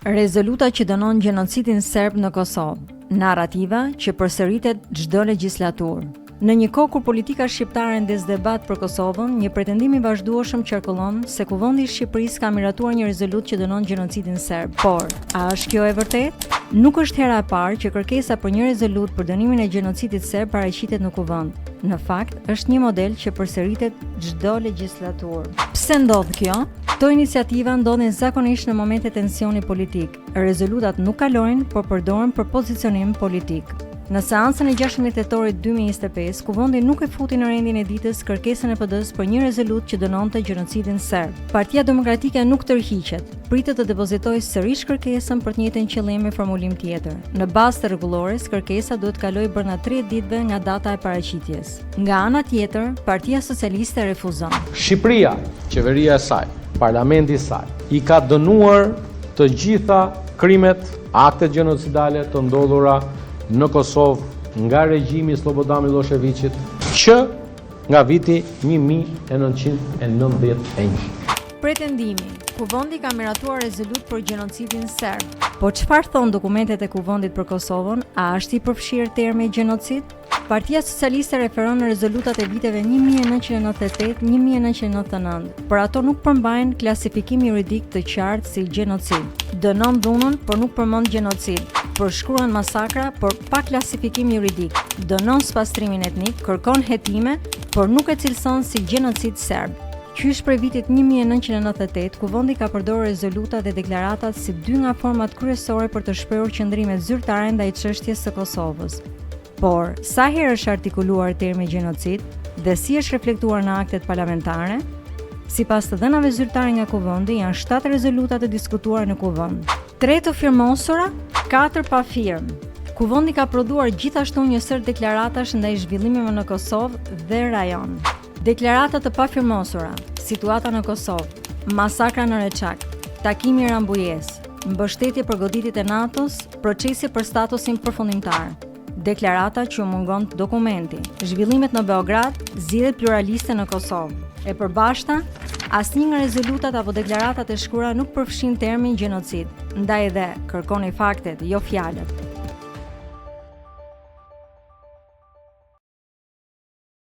Rezoluta që dënon gjenocidin serb në Kosovë, narrativa që përsëritet çdo legjislaturë. Në një kohë kur politika shqiptare ndes debat për Kosovën, një pretendim i vazhdueshëm qarkullon se Kuvendi i Shqipërisë ka miratuar një rezolutë që dënon gjenocidin serb. Por, a është kjo e vërtetë? Nuk është hera e parë që kërkesa për një rezolutë për dënimin e gjenocidit serb paraqitet në Kuvend. Në fakt, është një model që përsëritet çdo legjislaturë. Pse ndodh kjo? Këto iniciativa ndodhin zakonisht në momente tensioni politik. Rezolutat nuk kalojnë, por përdoren për pozicionim politik. Në seancën e 16 tetorit 2025, Kuvendi nuk e futi në rendin e ditës kërkesën e PD-s për një rezolutë që dënonte gjenocidin serb. Partia Demokratike nuk tërhiqet, pritet të depozitojë sërish kërkesën për të njëjtën qëllim me formulim tjetër. Në bazë të rregullores, kërkesa duhet kalojë brenda 30 ditëve nga data e paraqitjes. Nga ana tjetër, Partia Socialiste refuzon. Shqipëria, qeveria e saj, parlamenti i saj, i ka dënuar të gjitha krimet, aktet gjenocidale të ndodhura në Kosovë nga regjimi i Slobodan Miloševićit që nga viti 1991. Pretendimi: Kuvendi ka miratuar rezolutë për gjenocidin serb. Po çfarë thon dokumentet e Kuvendit për Kosovën? A është i përfshirë termi gjenocid? Partia Socialiste referon në rezolutat e viteve 1998-1999, por ato nuk përmbajnë klasifikim juridik të qartë si gjenocid. Dënon dhunën, por nuk përmend gjenocid. Përshkruan masakra, por pa klasifikim juridik. Dënon spastrimin etnik, kërkon hetime, por nuk e cilëson si gjenocid serb. Qysh prej vitit 1998, Kuvendi ka përdorur rezoluta dhe deklaratat si dy nga format kryesore për të shprehur qëndrimet zyrtare ndaj çështjes së Kosovës. Por, sa herë është artikuluar termi gjenocid dhe si është reflektuar në aktet parlamentare? Sipas të dhënave zyrtare nga Kuvendi, janë 7 rezoluta të diskutuara në Kuvend. 3 të firmosura, 4 pa firmë. Kuvendi ka prodhuar gjithashtu një sër deklaratash ndaj zhvillimeve në Kosovë dhe rajon. Deklarata të pafirmosura: situata në Kosovë, masakra në Reçak, takimi i Rambujes, mbështetje për goditit e NATO-s, procesi për statusin përfundimtar. Deklarata që mungon dokumenti, zhvillimet në Beograd, zgjedhjet pluraliste në Kosovë. E përbashkëta, asnjë nga rezolutat apo deklaratat e shkruara nuk përfshin termin gjenocid, ndaj dhe kërkoni faktet, jo fjalët.